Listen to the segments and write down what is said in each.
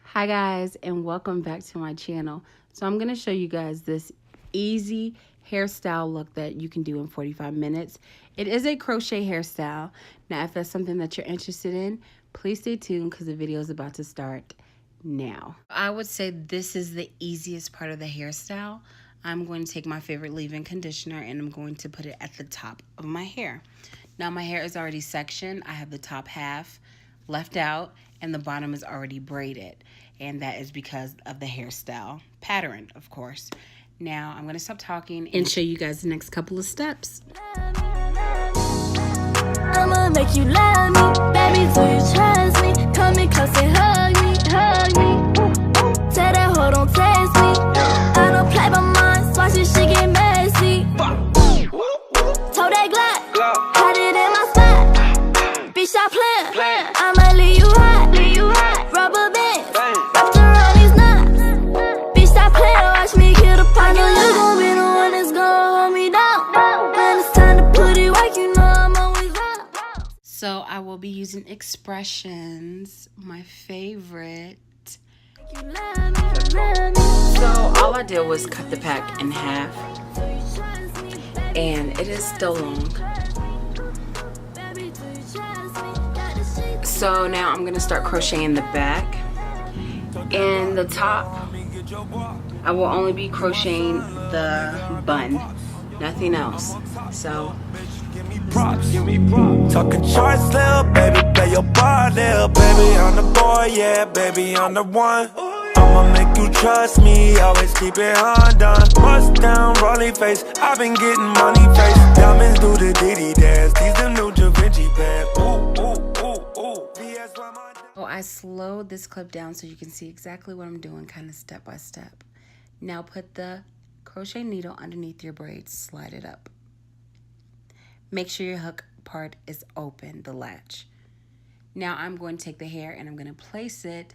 Hi guys, and welcome back to my channel. So I'm going to show you guys this easy hairstyle look that you can do in 45 minutes. It is a crochet hairstyle. Now if that's something that you're interested in, please stay tuned because the video is about to start now. I would say this is the easiest part of the hairstyle. I'm going to take my favorite leave-in conditioner and I'm going to put it at the top of my hair. Now my hair is already sectioned. I have the top half left out and the bottom is already braided, and that is because of the hairstyle pattern, of course. Now I'm going to stop talking and show you guys the next couple of steps. I'ma make you love me, baby, do you trust me? Come in close and hug me, hug me. Tell that hoe don't taste me. I don't play by mine, watch this shit get messy. Told that Glock, had it in my spot. Bitch, stop playing. I'ma leave you hot, rubber bands, wrapped around these knots. Bitch, stop playing, watch me kill the pot. I know you gon' be the one that's gon' hold me down. When it's time to put it work, you know I'm always up. So I will be using Xpressions, my favorite. You love me, love me. So all I did was cut the pack in half, and it is still long. So now I'm gonna start crocheting the back. In the top, I will only be crocheting the bun, nothing else. So talking charts, little baby, play your part, little baby. I'm the boy, yeah, baby, I'm the one. I'ma make you trust me, always keep it undone. Bust down, rolling face, I've been getting money face. Diamonds do the Diddy dance, these the new Da Vinci pants. Ooh, ooh, ooh, ooh. Oh, I slowed this clip down so you can see exactly what I'm doing, kind of step by step. Now put the crochet needle underneath your braids, slide it up. Make sure your hook part is open, the latch. Now I'm going to take the hair and I'm going to place it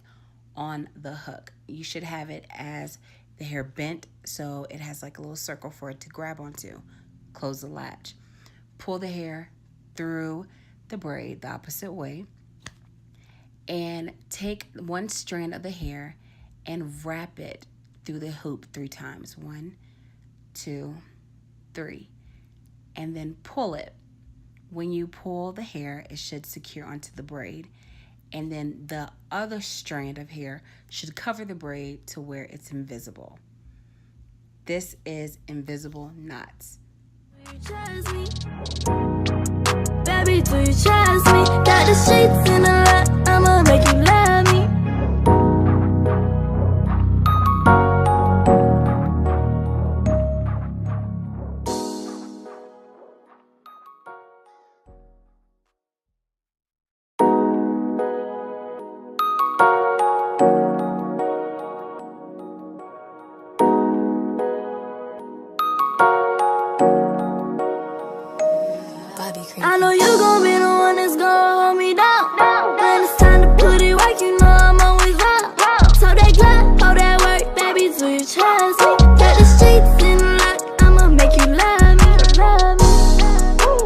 on the hook. You should have it as the hair bent so it has like a little circle for it to grab onto. Close the latch. Pull the hair through the braid the opposite way and take one strand of the hair and wrap it through the hoop 3 times. 1, 2, 3. And then pull it. When you pull the hair, it should secure onto the braid. And then the other strand of hair should cover the braid to where it's invisible. This is invisible knots. Baby, do you trust me? Got the sheets in the lot, I'ma make you love me. I know you gon' be the one that's gon' hold me down. When it's time to put it work, you know I'm always up. So that Glock, all that work, baby, do you trust me? Got the streets in the lot, I'ma make you love me, love me.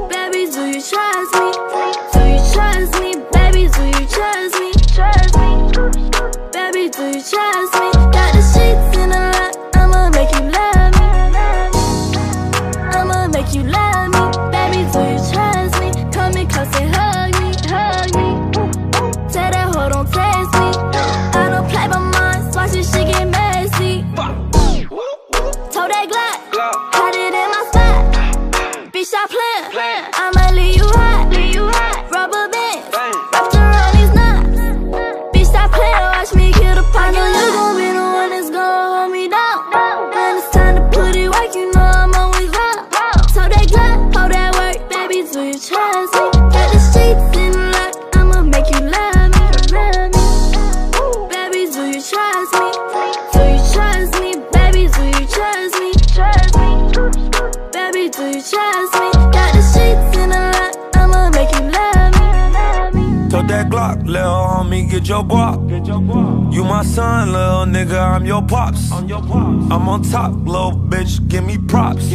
Baby, do you trust me? Do you trust me? Baby, do you trust me? Trust me. Baby, do you trust me? Got the streets in the lot, I'ma make you love me. I'ma make you love me. Baby, do you trust me? Come in close and hug me, hug me. Tell that hoe don't taste me. I don't play by mine, watch this shit get messy. Told that Glock, had it in my spot. Bitch, stop playing. I'ma leave you hot, rubber bands, wrapped around these knots. Bitch, stop playing, watch me kill the pot. I know you gon' be the one that's gon' hold me down. When it's time to put it work, you know I'm always up. Told that Glock, all that work, baby, do you trust me? Got the streets in the lot, I'ma make you love me, love me. Baby, do you trust me? Do you trust me? Baby, do you trust me? Trust me. Baby, do you trust me? Got the streets in the lot, I'ma make you love me, love me. Told that Glock, little homie, get your guap. You my son, little nigga, I'm your pops. I'm on top, little bitch, give me props.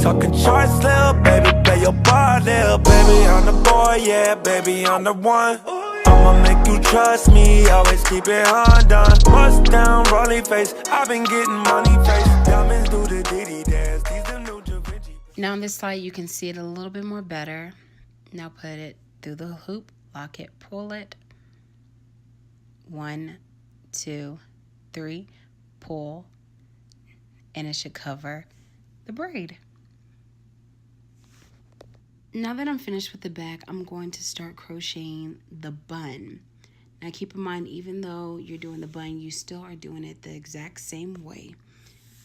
Talking charts, little baby, play your part, little baby. I'm the boy, yeah, baby, I'm the one. I'ma make make you trust me, always keep it undone. Bust down, rolling face, I've been getting money face. Diamonds do the Diddy dance, these the new Da Vinci. Now on this side, you can see it a little bit more better. Now put it through the hoop, lock it, pull it. 1, 2, 3, pull, and it should cover the braid. Now that I'm finished with the back, I'm going to start crocheting the bun. Now keep in mind, even though you're doing the bun, you still are doing it the exact same way.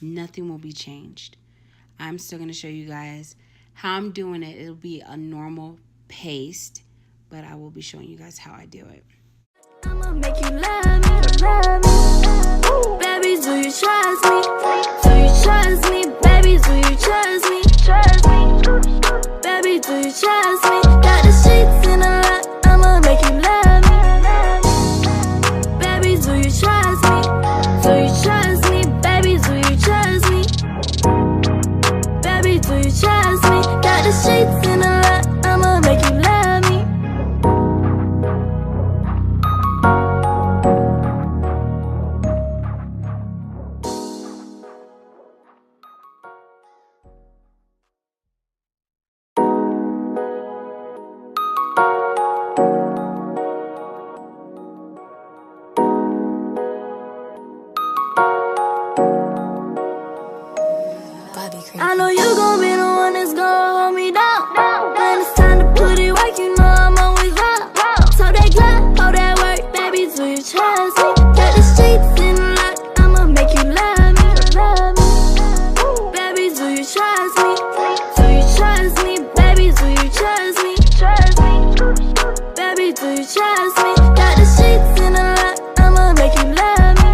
Nothing will be changed. I'm still going to show you guys how I'm doing it. It'll be a normal pace, but I will be showing you guys how I do it. I'ma make you love me, love me. Baby, do you trust me? Do you trust me? Baby, do you trust me? Trust me. Baby, do you trust me? Got the sheets in a lot. I'ma make you love me. Baby, do you trust me? Do you trust me? Baby, do you trust me? Baby, do you trust me? Got the sheets in a lot. I'ma make you love me. I know you gon' be the one that's gon' hold me down. When it's time to put it work, you know I'm always up. So that glove, hold that work, baby, do you trust me? Got the streets in the lock, I'ma make you love me, love me. Baby, do you trust me? Do you trust me? Baby, do you trust me? Trust me. Baby, do you trust me? Got the sheets in the lock, I'ma make you love me.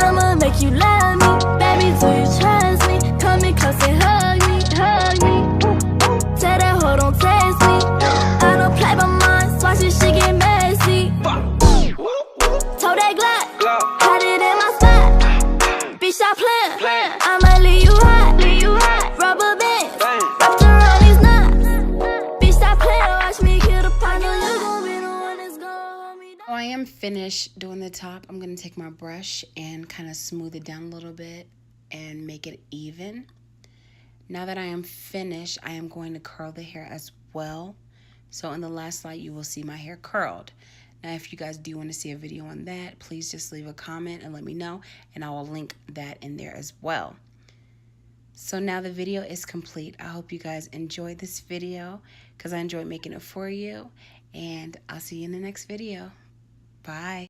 I'ma make you love me. Baby, do you trust me? Come in close and hug me, hug me. Tell that hoe don't test me. I don't play by mine, watch this shit get messy. Told that Glock, had it in my spot. Bitch, stop playing. I'ma leave you hot, rubber bands, wrapped around these knots. Bitch, stop playing, watch me kill the pot. You gon' be the one that's gon' hold me down. So I am finished doing the top. I'm going to take my brush and kind of smooth it down a little bit and make it even. Now that I am finished, I am going to curl the hair as well. So in the last slide, you will see my hair curled. Now, if you guys do want to see a video on that, please just leave a comment and let me know, and I will link that in there as well. So now the video is complete. I hope you guys enjoyed this video because I enjoyed making it for you, and I'll see you in the next video. Bye.